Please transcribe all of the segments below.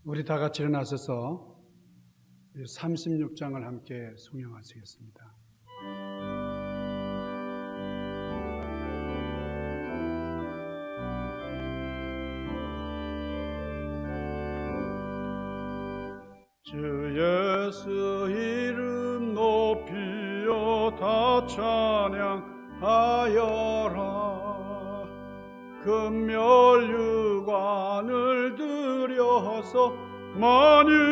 우리 다 같이 일어나셔서 36장을 함께 송영하시겠습니다. 주 예수 이름 높이어 다 찬양하여라. 금멸유관을 들여서 만유의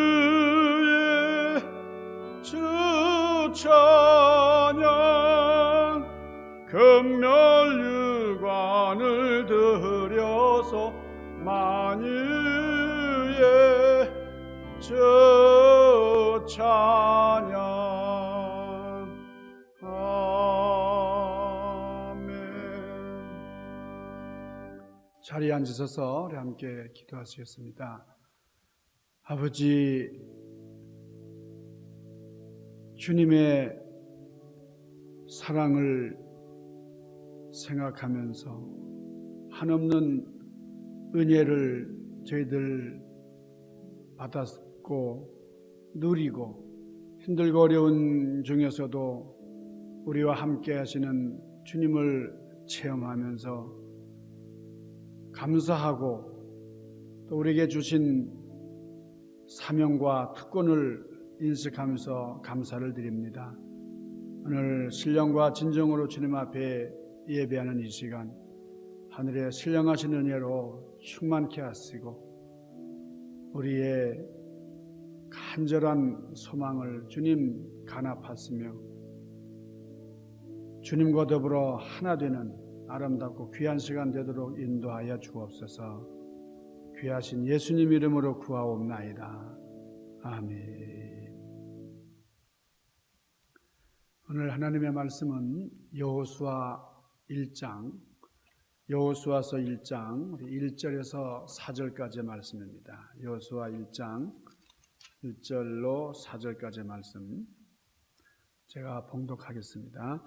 주 찬양. 금멸유관을 들여서 만유의 주 찬양. 자리에 앉으셔서 우리 함께 기도하시겠습니다. 아버지, 주님의 사랑을 생각하면서 한없는 은혜를 저희들 받았고 누리고 힘들고 어려운 중에서도 우리와 함께 하시는 주님을 체험하면서 감사하고 또 우리에게 주신 사명과 특권을 인식하면서 감사를 드립니다. 오늘 신령과 진정으로 주님 앞에 예배하는 이 시간, 하늘의 신령하신 은혜로 충만케 하시고 우리의 간절한 소망을 주님 간합하시며 주님과 더불어 하나 되는 아름답고 귀한 시간 되도록 인도하여 주옵소서. 귀하신 예수님 이름으로 구하옵나이다. 아멘. 오늘 하나님의 말씀은 여호수아 1장, 여호수아서 1장 1절에서 4절까지의 말씀입니다. 여호수아 1장 1절로 4절까지의 말씀 제가 봉독하겠습니다.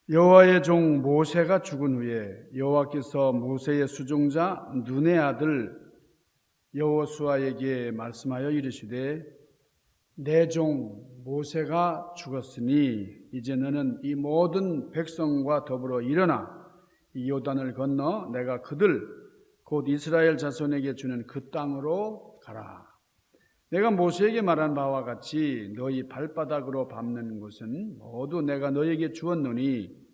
여호와의 종 모세가 죽은 후에 여호와께서 모세의 수종자 눈의 아들 여호수아에게 말씀하여 이르시되 내 종 모세가 죽었으니 이제 너는 이 모든 백성과 더불어 일어나 이 요단을 건너 내가 그들 곧 이스라엘 자손에게 주는 그 땅으로 가라. 내가 모세에게 말한 바와 같이 너희 발바닥으로 밟는 곳은 모두 내가 너희에게 주었노니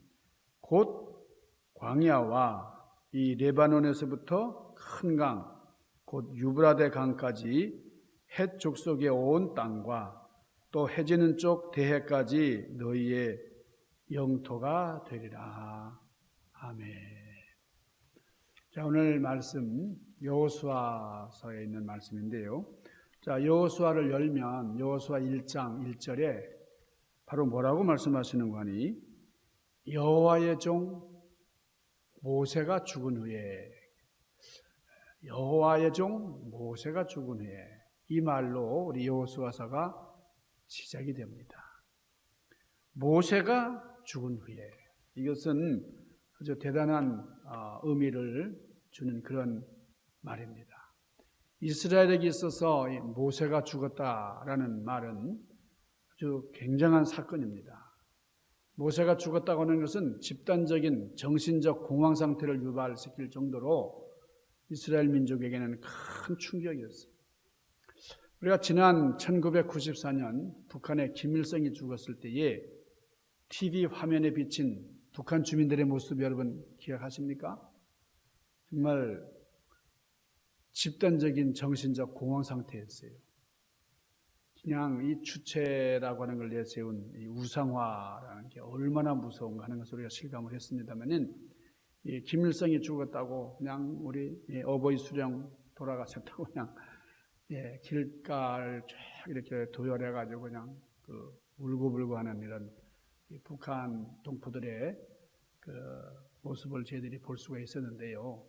곧 광야와 이 레바논에서부터 큰 강, 곧 유브라데 강까지 헷 족속의 온 땅과 또 해지는 쪽 대해까지 너희의 영토가 되리라. 아멘. 자, 오늘 말씀 여호수아서에 있는 말씀인데요. 자, 여호수아를 열면 여호수아 1장 1절에 바로 뭐라고 말씀하시는 거니? 여호와의 종 모세가 죽은 후에, 여호와의 종 모세가 죽은 후에, 이 말로 우리 여호수아서가 시작이 됩니다. 모세가 죽은 후에, 이것은 아주 대단한 의미를 주는 그런 말입니다. 이스라엘에게 있어서 모세가 죽었다라는 말은 아주 굉장한 사건입니다. 모세가 죽었다고 하는 것은 집단적인 정신적 공황 상태를 유발시킬 정도로 이스라엘 민족에게는 큰 충격이었어요. 우리가 지난 1994년 북한의 김일성이 죽었을 때에 TV 화면에 비친 북한 주민들의 모습 여러분 기억하십니까? 정말 집단적인 정신적 공황 상태였어요. 그냥 이 주체라고 하는 걸 내세운 이 우상화라는 게 얼마나 무서운가 하는 것을 우리가 실감을 했습니다만은 이 김일성이 죽었다고 그냥 우리 어버이 수령 돌아가셨다고 그냥 길가를 쫙 이렇게 도열해가지고 그냥 그 울고불고하는 이런 북한 동포들의 그 모습을 저희들이 볼 수가 있었는데요.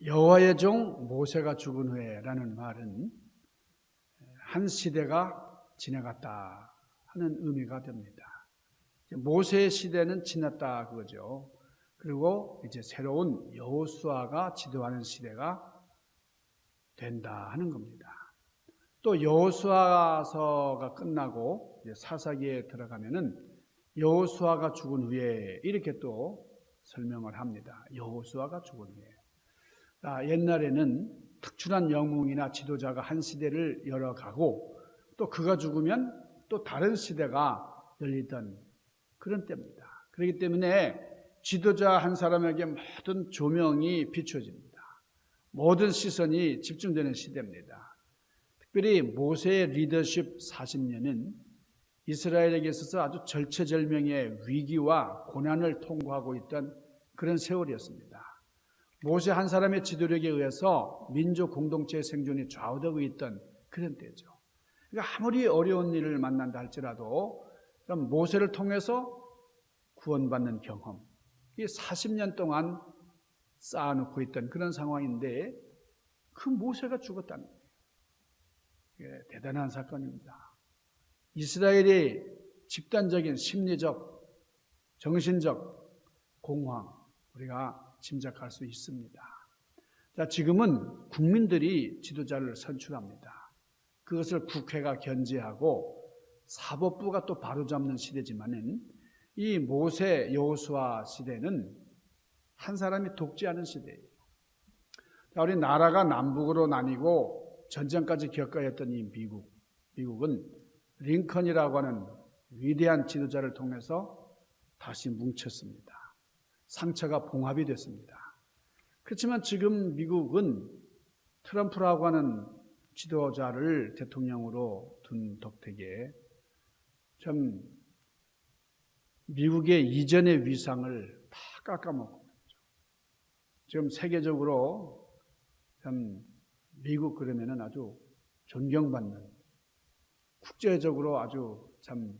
여호와의 종 모세가 죽은 후에라는 말은 한 시대가 지나갔다 하는 의미가 됩니다. 모세의 시대는 지났다 그거죠. 그리고 이제 새로운 여호수아가 지도하는 시대가 된다 하는 겁니다. 또 여호수아서가 끝나고 이제 사사기에 들어가면은 여호수아가 죽은 후에 이렇게 또 설명을 합니다. 여호수아가 죽은 후에 옛날에는 특출한 영웅이나 지도자가 한 시대를 열어가고 또 그가 죽으면 또 다른 시대가 열리던 그런 때입니다. 그렇기 때문에 지도자 한 사람에게 모든 조명이 비춰집니다. 모든 시선이 집중되는 시대입니다. 특별히 모세의 리더십 40년은 이스라엘에게 있어서 아주 절체절명의 위기와 고난을 통과하고 있던 그런 세월이었습니다. 모세 한 사람의 지도력에 의해서 민족 공동체의 생존이 좌우되고 있던 그런 때죠. 그러니까 아무리 어려운 일을 만난다 할지라도 모세를 통해서 구원받는 경험, 이 40년 동안 쌓아놓고 있던 그런 상황인데 그 모세가 죽었다는 거예요. 이게 대단한 사건입니다. 이스라엘의 집단적인 심리적, 정신적 공황 우리가 짐작할 수 있습니다. 자, 지금은 국민들이 지도자를 선출합니다. 그것을 국회가 견제하고 사법부가 또 바로잡는 시대지만은 이 모세 여호수아 시대는 한 사람이 독재하는 시대예요. 자, 우리 나라가 남북으로 나뉘고 전쟁까지 겪어야 했던 이 미국은 링컨이라고 하는 위대한 지도자를 통해서 다시 뭉쳤습니다. 상처가 봉합이 됐습니다. 그렇지만 지금 미국은 트럼프라고 하는 지도자를 대통령으로 둔 덕택에 참 미국의 이전의 위상을 다 깎아먹고 있죠. 지금 세계적으로 참 미국 그러면은 아주 존경받는 국제적으로 아주 참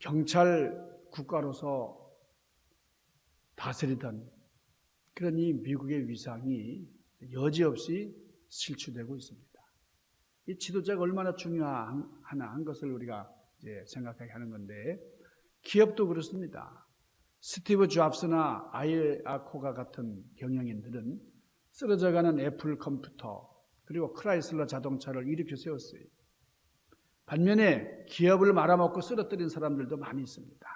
경찰 국가로서 다스리던 그런 이 미국의 위상이 여지없이 실추되고 있습니다. 이 지도자가 얼마나 중요하나 한 것을 우리가 이제 생각하게 하는 건데 기업도 그렇습니다. 스티브 잡스나 아이아코가 같은 경영인들은 쓰러져가는 애플 컴퓨터 그리고 크라이슬러 자동차를 일으켜 세웠어요. 반면에 기업을 말아먹고 쓰러뜨린 사람들도 많이 있습니다.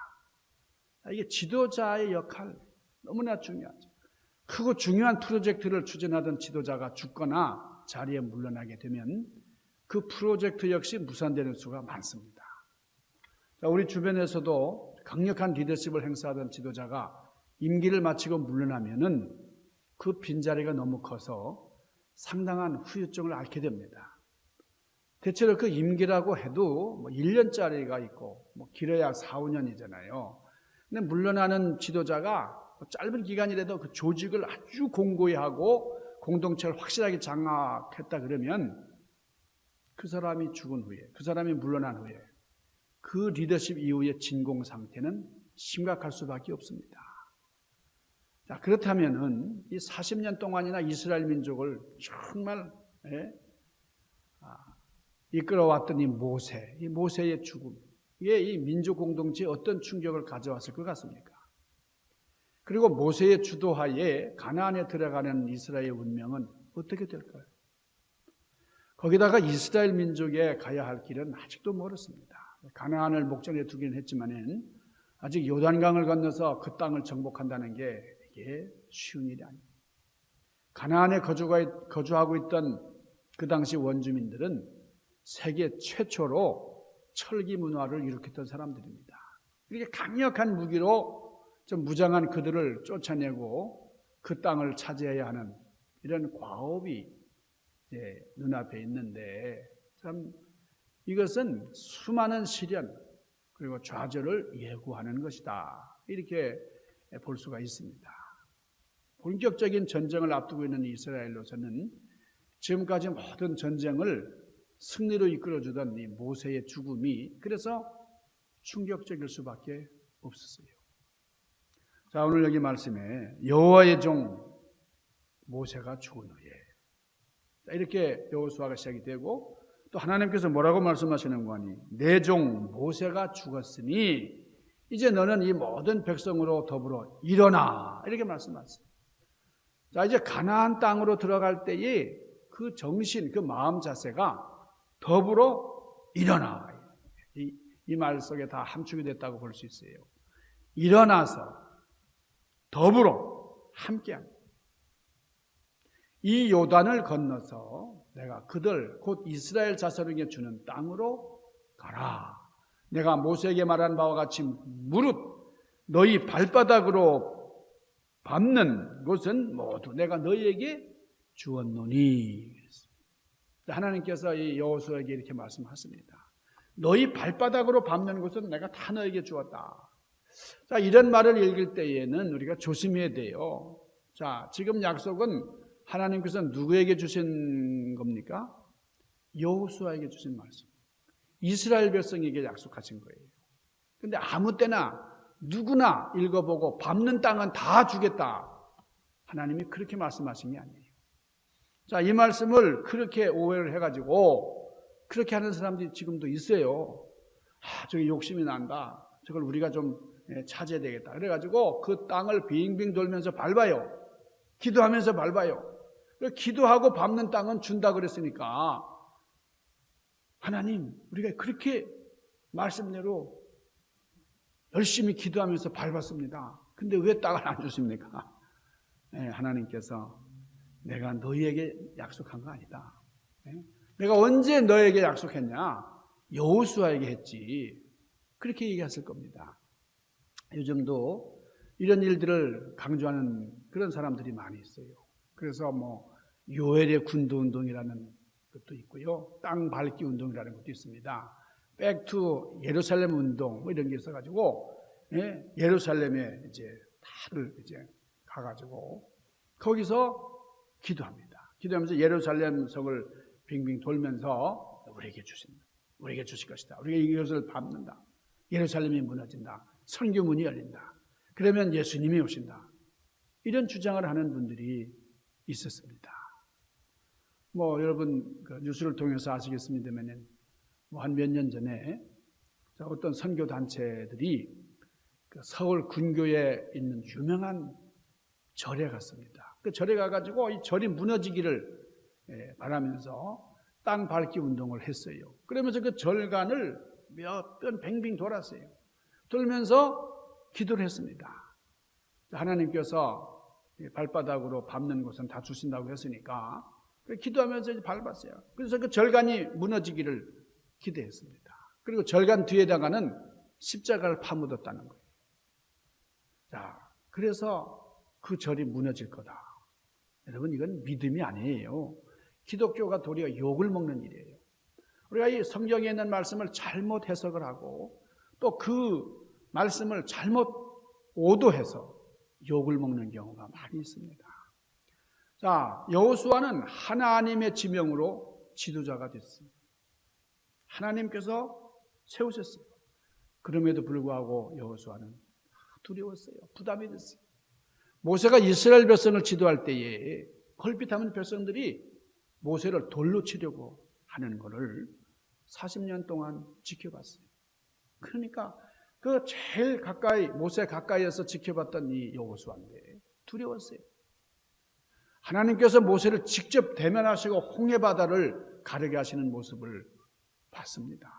이게 지도자의 역할 너무나 중요하죠. 크고 중요한 프로젝트를 추진하던 지도자가 죽거나 자리에 물러나게 되면 그 프로젝트 역시 무산되는 수가 많습니다. 우리 주변에서도 강력한 리더십을 행사하던 지도자가 임기를 마치고 물러나면은 그 빈자리가 너무 커서 상당한 후유증을 앓게 됩니다. 대체로 그 임기라고 해도 1년짜리가 있고 길어야 4, 5년이잖아요. 근데 물러나는 지도자가 짧은 기간이라도 그 조직을 아주 공고히 하고 공동체를 확실하게 장악했다 그러면 그 사람이 죽은 후에, 그 사람이 물러난 후에 그 리더십 이후의 진공 상태는 심각할 수밖에 없습니다. 자, 그렇다면은 이 40년 동안이나 이스라엘 민족을 정말 이끌어왔던 이 모세의 죽음, 이게 이 민족 공동체에 어떤 충격을 가져왔을 것 같습니까? 그리고 모세의 주도하에 가나안에 들어가는 이스라엘의 운명은 어떻게 될까요? 거기다가 이스라엘 민족에 가야 할 길은 아직도 멀었습니다. 가나안을 목전에 두기는 했지만은 아직 요단강을 건너서 그 땅을 정복한다는 게 이게 쉬운 일이 아닙니다. 가나안에 거주하고 있던 그 당시 원주민들은 세계 최초로 철기 문화를 일으켰던 사람들입니다. 이렇게 강력한 무기로 좀 무장한 그들을 쫓아내고 그 땅을 차지해야 하는 이런 과업이 눈앞에 있는데 참 이것은 수많은 시련 그리고 좌절을 예고하는 것이다. 이렇게 볼 수가 있습니다. 본격적인 전쟁을 앞두고 있는 이스라엘로서는 지금까지 모든 전쟁을 승리로 이끌어주던 이 모세의 죽음이 그래서 충격적일 수밖에 없었어요. 자, 오늘 여기 말씀에 여호와의 종 모세가 죽은 후에 이렇게 여호수아가 시작이 되고 또 하나님께서 뭐라고 말씀하시는 거니? 내 종 모세가 죽었으니 이제 너는 이 모든 백성으로 더불어 일어나 이렇게 말씀하세요. 자, 이제 가나안 땅으로 들어갈 때에 그 정신, 그 마음 자세가 더불어 일어나. 이 말 속에 다 함축이 됐다고 볼 수 있어요. 일어나서 더불어 함께합니다. 이 요단을 건너서 내가 그들 곧 이스라엘 자손에게 주는 땅으로 가라. 내가 모세에게 말한 바와 같이 무릇 너희 발바닥으로 밟는 곳은 모두 내가 너희에게 주었노니. 하나님께서 이 여호수아에게 이렇게 말씀하십니다. 너희 발바닥으로 밟는 곳은 내가 다 너에게 주었다. 자, 이런 말을 읽을 때에는 우리가 조심해야 돼요. 자, 지금 약속은 하나님께서 누구에게 주신 겁니까? 여호수아에게 주신 말씀. 이스라엘 백성에게 약속하신 거예요. 근데 아무 때나 누구나 읽어보고 밟는 땅은 다 주겠다. 하나님이 그렇게 말씀하신 게 아니에요. 자, 이 말씀을 그렇게 오해를 해가지고 그렇게 하는 사람들이 지금도 있어요. 저기 욕심이 난다. 저걸 우리가 좀 차지해야 되겠다. 그래가지고 그 땅을 빙빙 돌면서 밟아요. 기도하면서 밟아요. 기도하고 밟는 땅은 준다 그랬으니까 하나님, 우리가 그렇게 말씀대로 열심히 기도하면서 밟았습니다. 근데 왜 땅을 안 주십니까? 하나님께서 내가 너희에게 약속한 거 아니다. 내가 언제 너에게 약속했냐? 여호수아에게 했지. 그렇게 얘기했을 겁니다. 요즘도 이런 일들을 강조하는 그런 사람들이 많이 있어요. 그래서 요엘의 군도 운동이라는 것도 있고요. 땅 밟기 운동이라는 것도 있습니다. 백투 예루살렘 운동 이런 게 있어가지고 예루살렘에 다들 가가지고 거기서 기도합니다. 기도하면서 예루살렘 성을 빙빙 돌면서 우리에게 주신다. 우리에게 주실 것이다. 우리가 이것을 밟는다. 예루살렘이 무너진다. 선교문이 열린다. 그러면 예수님이 오신다. 이런 주장을 하는 분들이 있었습니다. 여러분 뉴스를 통해서 아시겠습니다만 한 몇 년 전에 어떤 선교 단체들이 서울 근교에 있는 유명한 절에 갔습니다. 그 절에 가가지고 이 절이 무너지기를 바라면서 땅 밟기 운동을 했어요. 그러면서 그 절간을 몇 번 뱅빙 돌았어요. 돌면서 기도를 했습니다. 하나님께서 발바닥으로 밟는 곳은 다 주신다고 했으니까 기도하면서 밟았어요. 그래서 그 절간이 무너지기를 기대했습니다. 그리고 절간 뒤에다가는 십자가를 파묻었다는 거예요. 자, 그래서 그 절이 무너질 거다. 여러분, 이건 믿음이 아니에요. 기독교가 도리어 욕을 먹는 일이에요. 우리가 이 성경에 있는 말씀을 잘못 해석을 하고 또 그 말씀을 잘못 오도해서 욕을 먹는 경우가 많이 있습니다. 자, 여호수아는 하나님의 지명으로 지도자가 됐습니다. 하나님께서 세우셨어요. 그럼에도 불구하고 여호수아는 두려웠어요. 부담이 됐어요. 모세가 이스라엘 백성을 지도할 때에 헐빛하는 백성들이 모세를 돌로 치려고 하는 것을 40년 동안 지켜봤어요. 그러니까 그 제일 가까이 모세 가까이에서 지켜봤던 이 여호수아인데 두려웠어요. 하나님께서 모세를 직접 대면하시고 홍해 바다를 가르게 하시는 모습을 봤습니다.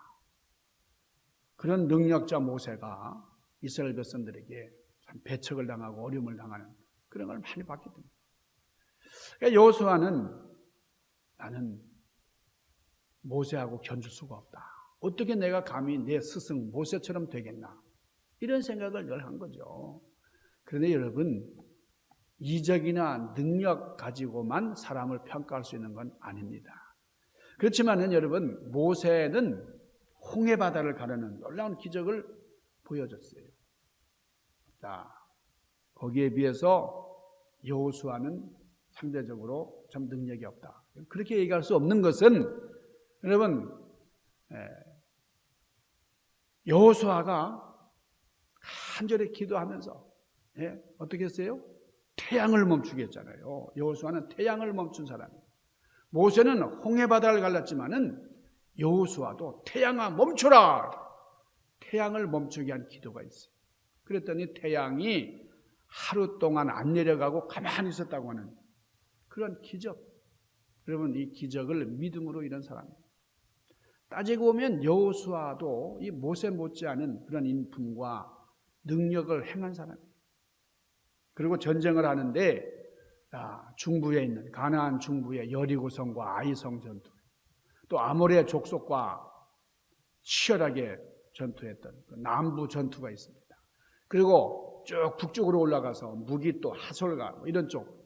그런 능력자 모세가 이스라엘 백성들에게 참 배척을 당하고 어려움을 당하는 그런 걸 많이 봤기 때문에 그러니까 여호수아는 나는 모세하고 견줄 수가 없다. 어떻게 내가 감히 내 스승 모세처럼 되겠나? 이런 생각을 늘 한 거죠. 그런데 여러분, 이적이나 능력 가지고만 사람을 평가할 수 있는 건 아닙니다. 그렇지만은 여러분, 모세는 홍해 바다를 가르는 놀라운 기적을 보여줬어요. 자, 거기에 비해서 여호수아는 상대적으로 좀 능력이 없다. 그렇게 얘기할 수 없는 것은 여러분, 여호수아가 간절히 기도하면서 어떻게 했어요? 태양을 멈추게 했잖아요. 여호수아는 태양을 멈춘 사람이에요. 모세는 홍해 바다를 갈랐지만은 여호수아도 태양아 멈춰라. 태양을 멈추게 한 기도가 있어요. 그랬더니 태양이 하루 동안 안 내려가고 가만히 있었다고 하는 그런 기적. 여러분 이 기적을 믿음으로 이룬 사람이에요. 따지고 보면 여호수아도 이 모세 못지않은 그런 인품과 능력을 행한 사람이에요. 그리고 전쟁을 하는데 중부에 있는 가나안 중부의 여리고성과 아이성 전투, 또 아모레 족속과 치열하게 전투했던 그 남부 전투가 있습니다. 그리고 쭉 북쪽으로 올라가서 무기또 하솔가 이런 쪽,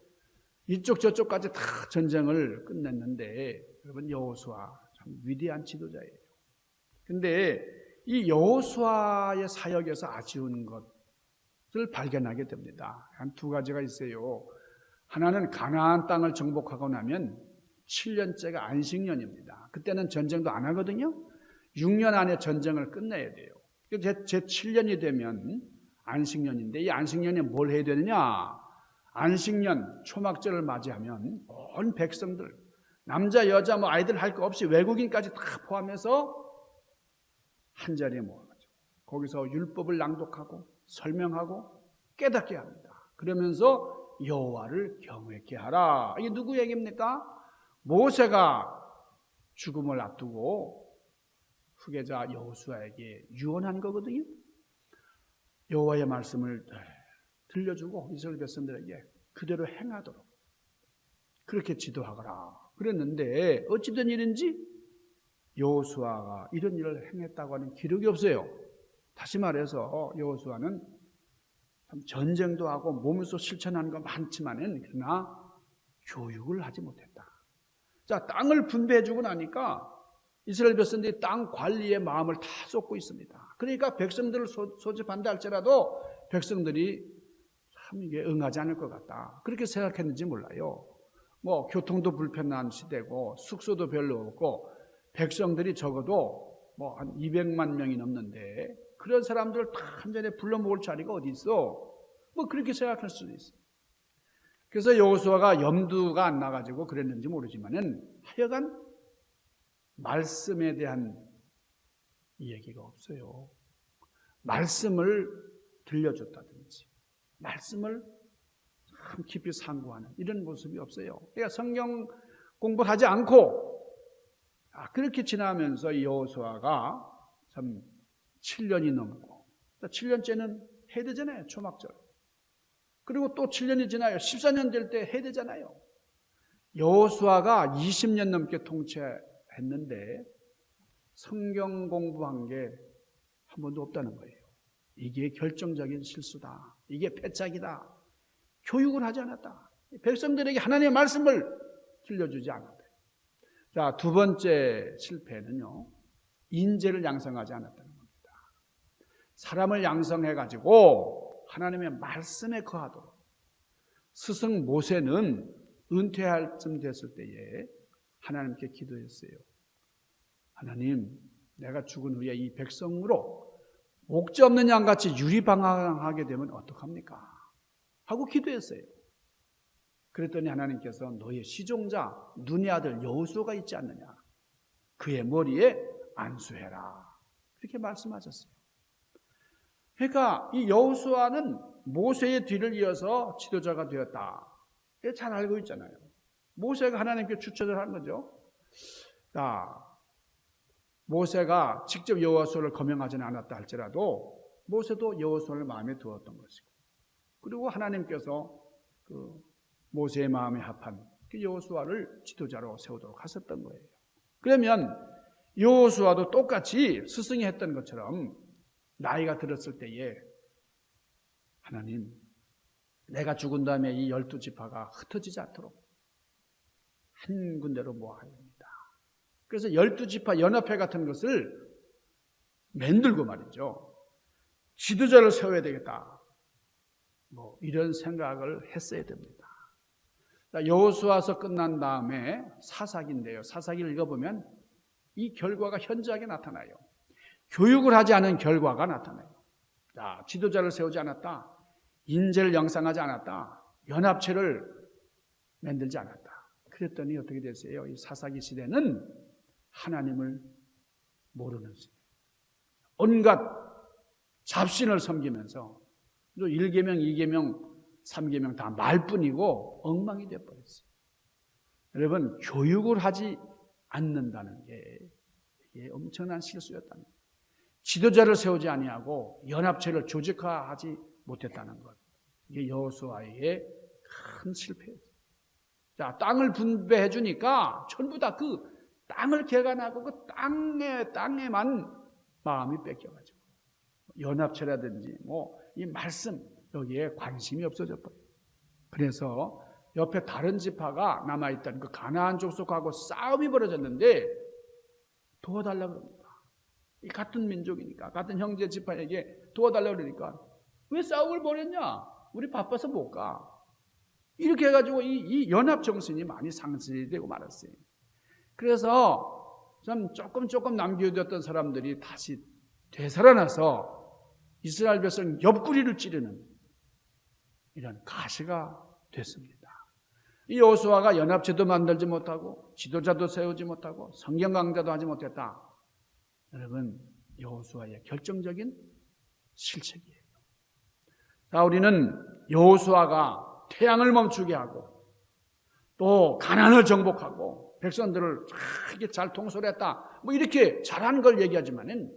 이쪽 저쪽까지 다 전쟁을 끝냈는데 여러분 여호수아 참 위대한 지도자예요. 근데 이 여호수아의 사역에서 아쉬운 것을 발견하게 됩니다. 한 두 가지가 있어요. 하나는 가나안 땅을 정복하고 나면 7년째가 안식년입니다. 그때는 전쟁도 안 하거든요. 6년 안에 전쟁을 끝내야 돼요. 제 7년이 되면 안식년인데 이 안식년에 뭘 해야 되느냐? 안식년 초막절을 맞이하면 온 백성들, 남자 여자 뭐 아이들 할 거 없이 외국인까지 다 포함해서 한 자리에 모아가지고 거기서 율법을 낭독하고 설명하고 깨닫게 합니다. 그러면서 여호와를 경외케 하라. 이게 누구 얘기입니까? 모세가 죽음을 앞두고 후계자 여호수아에게 유언한 거거든요. 여호와의 말씀을 들려주고 이스라엘 백성들에게 그대로 행하도록 그렇게 지도하거라 그랬는데 어찌된 일인지 여호수아가 이런 일을 행했다고 하는 기록이 없어요. 다시 말해서 여호수아는 전쟁도 하고 몸소 실천하는 거 많지만은 그러나 교육을 하지 못했다. 자, 땅을 분배해주고 나니까 이스라엘 백성들이 땅 관리에 마음을 다 쏟고 있습니다. 그러니까 백성들을 소집한다 할지라도 백성들이 참 이게 응하지 않을 것 같다. 그렇게 생각했는지 몰라요. 뭐 교통도 불편한 시대고 숙소도 별로 없고 백성들이 적어도 뭐 한 200만 명이 넘는데 그런 사람들을 다 한 자리에 불러 모을 자리가 어디 있어? 뭐 그렇게 생각할 수도 있어요. 그래서 여호수아가 염두가 안 나가지고 그랬는지 모르지만은 하여간 말씀에 대한 이야기가 없어요. 말씀을 들려줬다든지 말씀을 참 깊이 상고하는 이런 모습이 없어요. 그러니까 성경 공부하지 않고 그렇게 지나면서 여호수아가 참 7년이 넘고 7년째는 해야 되잖아요. 초막절. 그리고 또 7년이 지나요. 14년 될 때 해야 되잖아요. 여호수아가 20년 넘게 통치했는데 성경 공부한 게 한 번도 없다는 거예요. 이게 결정적인 실수다. 이게 패착이다. 교육을 하지 않았다. 백성들에게 하나님의 말씀을 들려주지 않았다. 자, 두 번째 실패는요. 인재를 양성하지 않았다는 겁니다. 사람을 양성해가지고 하나님의 말씀에 거하도록. 스승 모세는 은퇴할 쯤 됐을 때에 하나님께 기도했어요. 하나님, 내가 죽은 후에 이 백성으로 목자 없는 양같이 유리방황하게 되면 어떡합니까? 하고 기도했어요. 그랬더니 하나님께서 너의 시종자 눈의 아들 여호수아가 있지 않느냐? 그의 머리에 안수해라. 그렇게 말씀하셨어요. 그러니까 이 여호수아는 모세의 뒤를 이어서 지도자가 되었다. 잘 알고 있잖아요. 모세가 하나님께 추천을 한 거죠. 자, 모세가 직접 여호수아를 거명하지는 않았다 할지라도 모세도 여호수아를 마음에 두었던 것이고, 그리고 하나님께서 그 모세의 마음에 합한 그 여호수아를 지도자로 세우도록 하셨던 거예요. 그러면 여호수아도 똑같이 스승이 했던 것처럼 나이가 들었을 때에 하나님, 내가 죽은 다음에 이 12지파가 흩어지지 않도록 한 군데로 모아야 합니다. 그래서 12지파 연합회 같은 것을 만들고 말이죠. 지도자를 세워야 되겠다. 뭐 이런 생각을 했어야 됩니다. 여호수아서 끝난 다음에 사사기인데요. 사사기를 읽어보면 이 결과가 현저하게 나타나요. 교육을 하지 않은 결과가 나타나요. 자, 지도자를 세우지 않았다. 인재를 양성하지 않았다. 연합체를 만들지 않았다. 그랬더니 어떻게 됐어요? 이 사사기 시대는 하나님을 모르는 시대. 온갖 잡신을 섬기면서 1계명, 2계명, 3계명 다 말뿐이고 엉망이 되어버렸어요. 여러분, 교육을 하지 않는다는 게 이게 엄청난 실수였다는 거예요. 지도자를 세우지 아니하고 연합체를 조직화하지 못했다는 것. 이게 여호수아의 큰 실패였어요. 자, 땅을 분배해 주니까 전부 다 그 땅을 개간하고 그 땅에만 마음이 뺏겨가지고 연합체라든지 이 말씀 여기에 관심이 없어져 버려요. 그래서 옆에 다른 지파가 남아있던 그 가나안 족속하고 싸움이 벌어졌는데 도와달라고 그럽니다. 이 같은 민족이니까, 같은 형제 지파에게 도와달라고 그러니까 왜 싸움을 벌였냐? 우리 바빠서 못 가. 이렇게 해가지고 이 연합 정신이 많이 상실되고 말았어요. 그래서 좀 조금 남겨두었던 사람들이 다시 되살아나서 이스라엘 백성 옆구리를 찌르는 이런 가시가 됐습니다. 이 여호수아가 연합체도 만들지 못하고 지도자도 세우지 못하고 성경 강좌도 하지 못했다. 여러분, 여호수아의 결정적인 실책이에요. 자, 우리는 여호수아가 태양을 멈추게 하고 또 가나안을 정복하고 백성들을 이렇게 잘 통솔했다. 이렇게 잘한 걸 얘기하지만은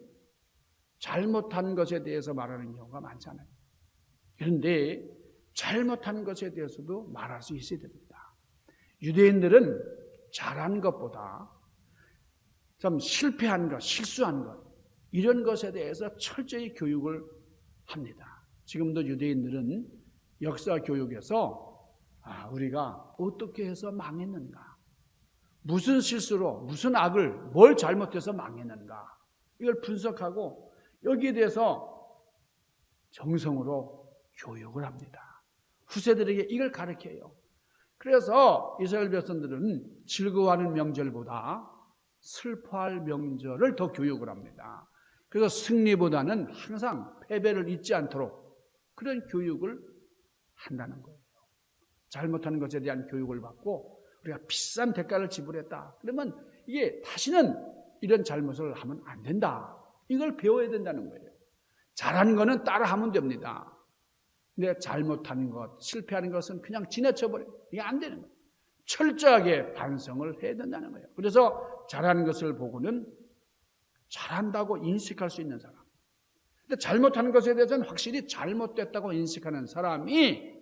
잘못한 것에 대해서 말하는 경우가 많잖아요. 그런데 잘못한 것에 대해서도 말할 수 있어야 됩니다. 유대인들은 잘한 것보다 좀 실패한 것, 실수한 것, 이런 것에 대해서 철저히 교육을 합니다. 지금도 유대인들은 역사 교육에서 우리가 어떻게 해서 망했는가, 무슨 실수로, 무슨 악을, 뭘 잘못해서 망했는가, 이걸 분석하고 여기에 대해서 정성으로 교육을 합니다. 후세들에게 이걸 가르쳐요. 그래서 이스라엘 백성들은 즐거워하는 명절보다 슬퍼할 명절을 더 교육을 합니다. 그래서 승리보다는 항상 패배를 잊지 않도록 그런 교육을 한다는 거예요. 잘못하는 것에 대한 교육을 받고 우리가 비싼 대가를 지불했다. 그러면 이게 다시는 이런 잘못을 하면 안 된다. 이걸 배워야 된다는 거예요. 잘하는 거는 따라하면 됩니다. 근데 잘못하는 것, 실패하는 것은 그냥 지나쳐버려요. 이게 안 되는 거예요. 철저하게 반성을 해야 된다는 거예요. 그래서 잘하는 것을 보고는 잘한다고 인식할 수 있는 사람. 근데 잘못하는 것에 대해서는 확실히 잘못됐다고 인식하는 사람이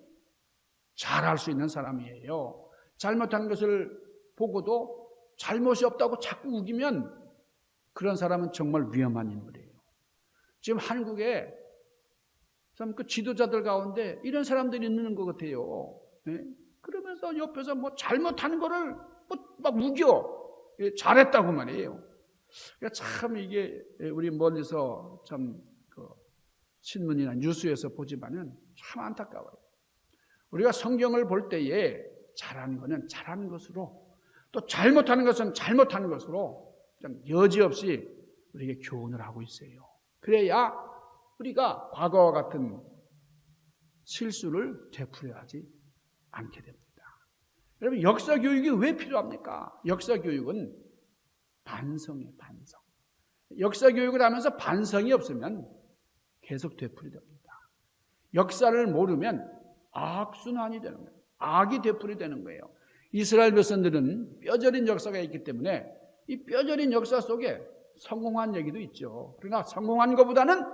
잘할 수 있는 사람이에요. 잘못한 것을 보고도 잘못이 없다고 자꾸 우기면 그런 사람은 정말 위험한 인물이에요. 지금 한국에 참 그 지도자들 가운데 이런 사람들이 있는 것 같아요. 네? 그러면서 옆에서 잘못하는 거를 막 우겨. 잘했다고 말이에요. 그러니까 참 이게 우리 멀리서 참 그 신문이나 뉴스에서 보지만은 참 안타까워요. 우리가 성경을 볼 때에 잘하는 것은 잘하는 것으로 또 잘못하는 것은 잘못하는 것으로 좀 여지없이 우리에게 교훈을 하고 있어요. 그래야 우리가 과거와 같은 실수를 되풀이하지 않게 됩니다. 여러분, 역사 교육이 왜 필요합니까? 역사 교육은 반성이에요, 반성. 역사 교육을 하면서 반성이 없으면 계속 되풀이됩니다. 역사를 모르면 악순환이 되는 거예요. 악이 되풀이되는 거예요. 이스라엘 백성들은 뼈저린 역사가 있기 때문에 이 뼈저린 역사 속에 성공한 얘기도 있죠. 그러나 성공한 것보다는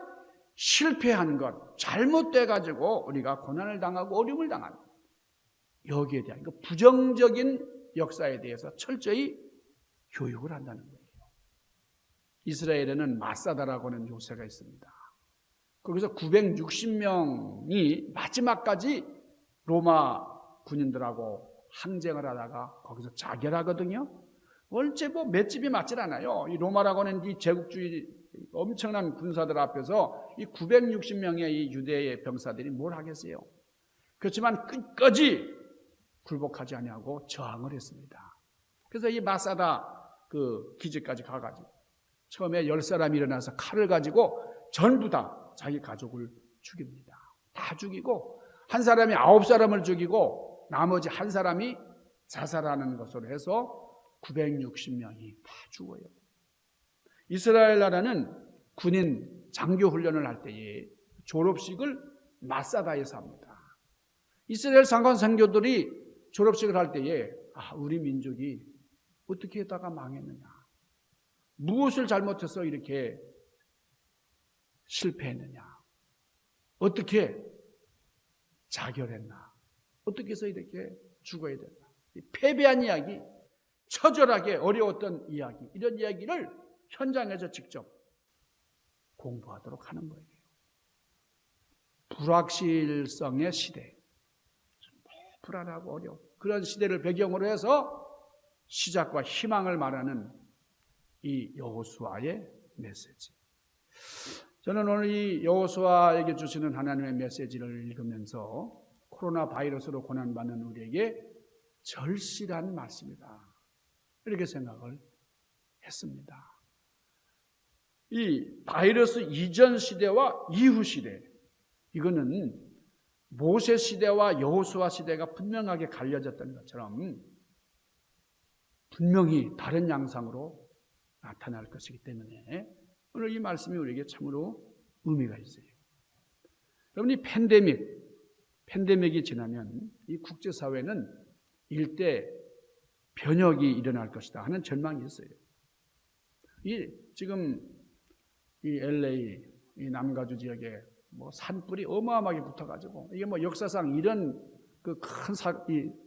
실패한 것, 잘못돼가지고 우리가 고난을 당하고 어려움을 당하는 여기에 대한 그 부정적인 역사에 대해서 철저히 교육을 한다는 거예요. 이스라엘에는 마사다라고 하는 요새가 있습니다. 거기서 960명이 마지막까지 로마 군인들하고 항쟁을 하다가 거기서 자결하거든요. 원체 맷집이 맞질 않아요. 이 로마라고 하는 이 제국주의 엄청난 군사들 앞에서 이 960명의 이 유대의 병사들이 뭘 하겠어요? 그렇지만 끝까지 굴복하지 아니하고 저항을 했습니다. 그래서 이 마사다 그 기지까지 가가지고 처음에 10사람이 일어나서 칼을 가지고 전부 다 자기 가족을 죽입니다. 다 죽이고 한 사람이 9사람을 죽이고 나머지 한 사람이 자살하는 것으로 해서 960명이 다 죽어요. 이스라엘 나라는 군인 장교 훈련을 할 때에 졸업식을 마사다에서 합니다. 이스라엘 상관 선교들이 졸업식을 할 때에 우리 민족이 어떻게 하다가 망했느냐, 무엇을 잘못해서 이렇게 실패했느냐, 어떻게 자결했나, 어떻게 해서 이렇게 죽어야 됐나, 패배한 이야기, 처절하게 어려웠던 이야기, 이런 이야기를 현장에서 직접 공부하도록 하는 거예요. 불확실성의 시대, 불안하고 어려운 그런 시대를 배경으로 해서 시작과 희망을 말하는 이 여호수아의 메시지. 저는 오늘 이 여호수아에게 주시는 하나님의 메시지를 읽으면서 코로나 바이러스로 고난받는 우리에게 절실한 말씀이다, 이렇게 생각을 했습니다. 이 바이러스 이전 시대와 이후 시대, 이거는 모세 시대와 여호수아 시대가 분명하게 갈려졌던 것처럼 분명히 다른 양상으로 나타날 것이기 때문에 오늘 이 말씀이 우리에게 참으로 의미가 있어요. 여러분, 이 팬데믹이 지나면 이 국제사회는 일대 변혁이 일어날 것이다 하는 전망이 있어요. 지금 이 LA, 이 남가주 지역에 산불이 어마어마하게 붙어가지고 이게 역사상 이런 그 큰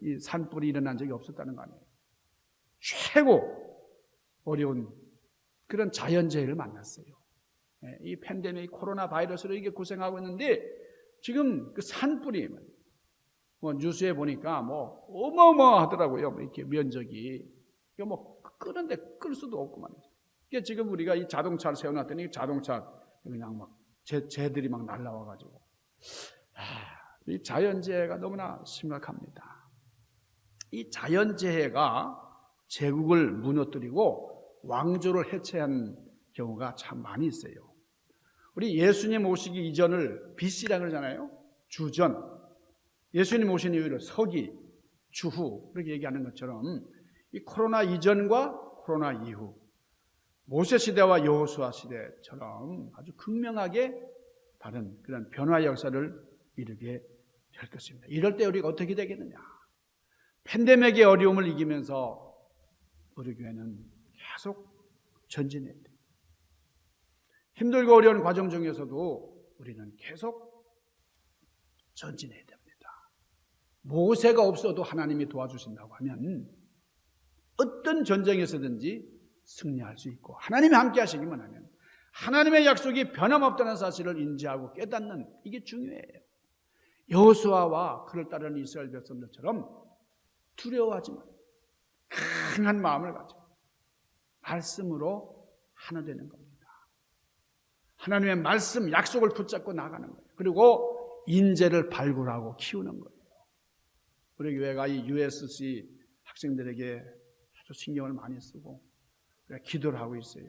이 산불이 일어난 적이 없었다는 거 아니에요. 최고 어려운 그런 자연재해를 만났어요. 이 팬데믹, 코로나 바이러스로 이게 고생하고 있는데 지금 그 산불이 뉴스에 보니까 어마어마하더라고요. 이렇게 면적이 이게 끄는데 끌 수도 없고 말이죠. 이게 지금 우리가 이 자동차를 세워놨더니 자동차 그냥 재들이 날라와가지고 이 자연재해가 너무나 심각합니다. 이 자연재해가 제국을 무너뜨리고 왕조를 해체한 경우가 참 많이 있어요. 우리 예수님 오시기 이전을 BC라고 그러잖아요. 주전. 예수님 오신 이후를 서기, 주후, 그렇게 얘기하는 것처럼 이 코로나 이전과 코로나 이후, 모세 시대와 여호수아 시대처럼 아주 극명하게 다른 그런 변화 역사를 이루게 될 것입니다. 이럴 때 우리가 어떻게 되겠느냐? 팬데믹의 어려움을 이기면서 우리 교회는 계속 전진해야 돼요. 힘들고 어려운 과정 중에서도 우리는 계속 전진해야 됩니다. 모세가 없어도 하나님이 도와주신다고 하면 어떤 전쟁에서든지 승리할 수 있고, 하나님이 함께 하시기만 하면 하나님의 약속이 변함없다는 사실을 인지하고 깨닫는, 이게 중요해요. 여호수아와 그를 따르는 이스라엘 백성들처럼 두려워하지 말고 강한 마음을 가지고 말씀으로 하나 되는 겁니다. 하나님의 말씀, 약속을 붙잡고 나가는 거예요. 그리고 인재를 발굴하고 키우는 거예요. 우리 교회가 이 USC 학생들에게 아주 신경을 많이 쓰고 기도를 하고 있어요.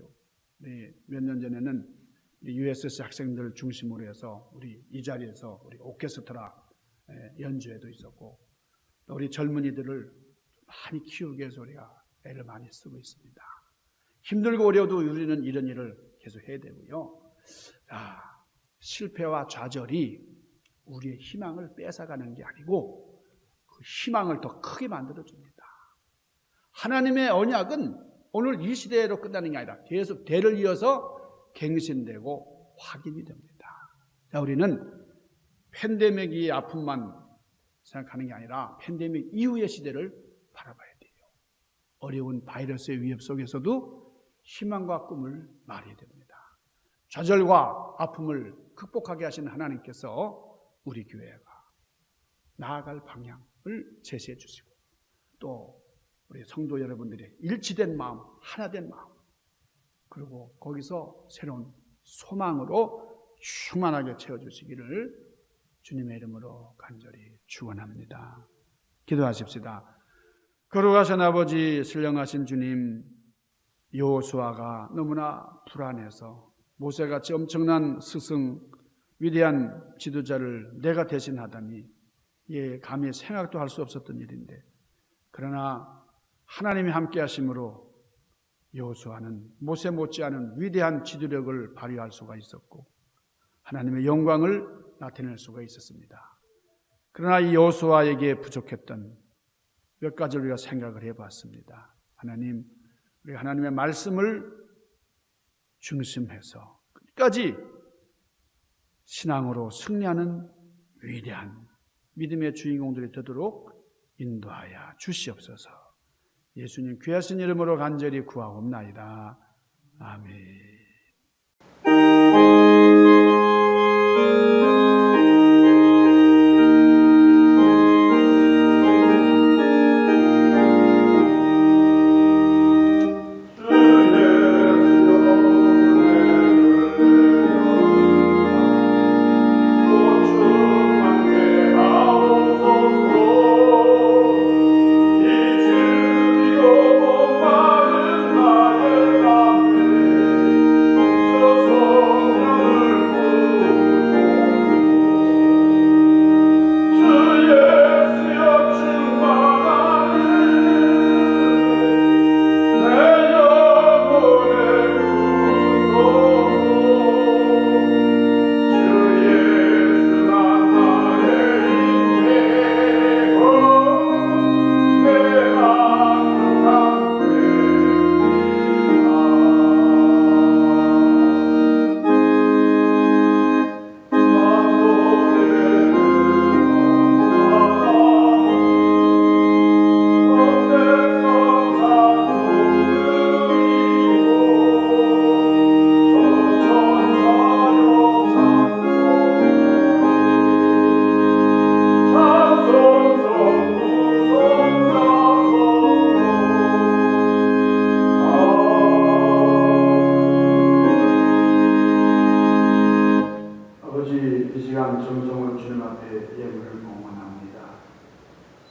몇 년 전에는 USC 학생들 중심으로 해서 우리 이 자리에서 우리 오케스트라 연주회도 있었고, 또 우리 젊은이들을 많이 키우기 위해서 우리가 애를 많이 쓰고 있습니다. 힘들고 어려워도 우리는 이런 일을 계속 해야 되고요. 실패와 좌절이 우리의 희망을 뺏어가는 게 아니고 그 희망을 더 크게 만들어줍니다. 하나님의 언약은 오늘 이 시대로 끝나는 게 아니라 계속 대를 이어서 갱신되고 확인이 됩니다. 우리는 팬데믹의 아픔만 생각하는 게 아니라 팬데믹 이후의 시대를 바라봐야 돼요. 어려운 바이러스의 위협 속에서도 희망과 꿈을 말해야 됩니다. 좌절과 아픔을 극복하게 하시는 하나님께서 우리 교회가 나아갈 방향을 제시해 주시고, 또 우리 성도 여러분들의 일치된 마음, 하나된 마음, 그리고 거기서 새로운 소망으로 충만하게 채워주시기를 주님의 이름으로 간절히 축원합니다. 기도하십시다. 거룩하신 아버지, 신령하신 주님, 여호수아가 너무나 불안해서 모세같이 엄청난 스승, 위대한 지도자를 내가 대신하다니 감히 생각도 할 수 없었던 일인데, 그러나 하나님이 함께 하심으로 여호수아는 모세 못지않은 위대한 지도력을 발휘할 수가 있었고 하나님의 영광을 나타낼 수가 있었습니다. 그러나 이 여호수아에게 부족했던 몇 가지를 우리가 생각을 해봤습니다. 하나님, 우리 하나님의 말씀을 중심해서 끝까지 신앙으로 승리하는 위대한 믿음의 주인공들이 되도록 인도하여 주시옵소서. 예수님 귀하신 이름으로 간절히 구하옵나이다. 아멘.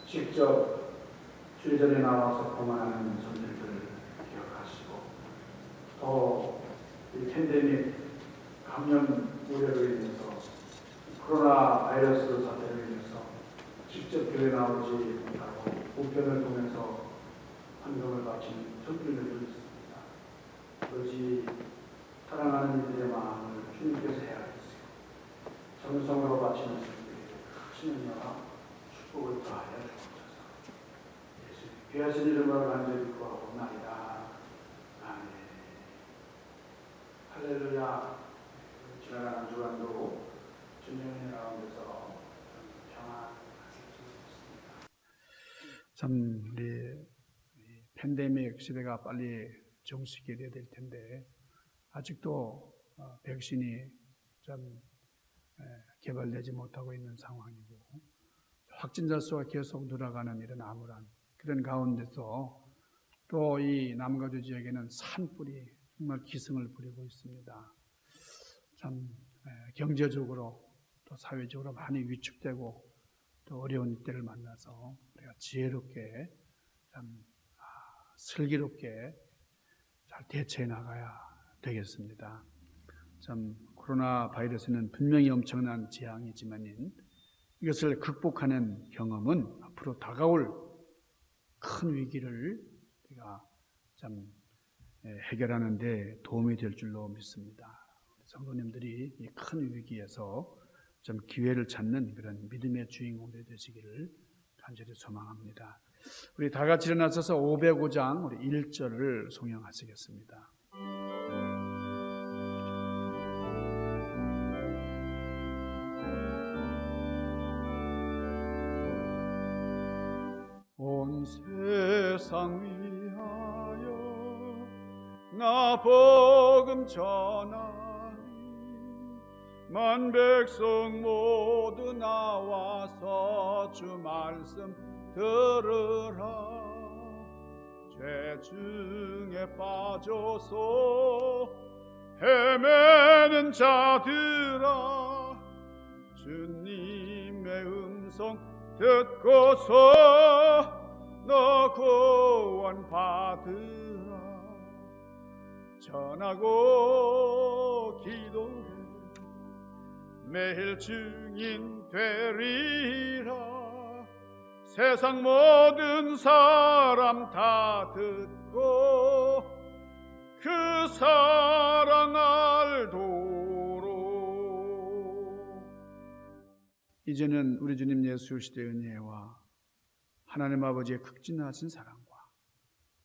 직접 주의전에 나와서 봉헌하는 손님들을 기억하시고 또 이 팬데믹 감염 우려로 인해서 코로나 바이러스 사태로 인해서 직접 교회 나오지 못하고 우편을 통해서 헌금을 바치는 손님들도 있습니다. 오로지 사랑하는 이들의 마음을 주님께서 헤아리시고 정성으로 바치는 손님들에게 크신 은혜와 축복을 더하여 주옵소서. 예수 귀하신 이름으로 간절히 구하옵나이다. 아멘. 할렐루야. 지나가는 주간도 주님의 가운데서 평안하실 수 있습니다. 참 우리 팬데믹 시대가 빨리 종식이 돼야 될 텐데 아직도 백신이 좀 개발되지 못하고 있는 상황이고 확진자 수가 계속 늘어가는 이런 암울한 그런 가운데서 또 이 남가주 지역에는 산불이 정말 기승을 부리고 있습니다. 참 경제적으로 또 사회적으로 많이 위축되고 또 어려운 때를 만나서 우리가 지혜롭게 참 슬기롭게 잘 대처해 나가야 되겠습니다. 참 코로나 바이러스는 분명히 엄청난 재앙이지만은 이것을 극복하는 경험은 앞으로 다가올 큰 위기를 우리가 참 해결하는 데 도움이 될 줄로 믿습니다. 성도님들이 이 큰 위기에서 좀 기회를 찾는 그런 믿음의 주인공들이 되시기를 간절히 소망합니다. 우리 다 같이 일어나셔서 505장 우리 1절을 송영하시겠습니다. 온 세상 위하여 나 복음 전하리 만 백성 모두 나와서 주 말씀 들으라 죄 중에 빠져서 헤매는 자들아 주님의 음성 듣고서 너 구원 받으라 전하고 기도해 매일 증인 되리라 세상 모든 사람 다 듣고 그 사랑 알도록 이제는 우리 주님 예수 그리스도의 은혜와 하나님 아버지의 극진하신 사랑과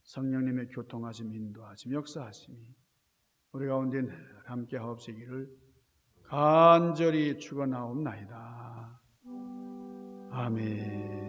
성령님의 교통하심, 인도하심, 역사하심이 우리 가운데 늘 함께 하옵시기를 간절히 축원하옵나이다. 아멘.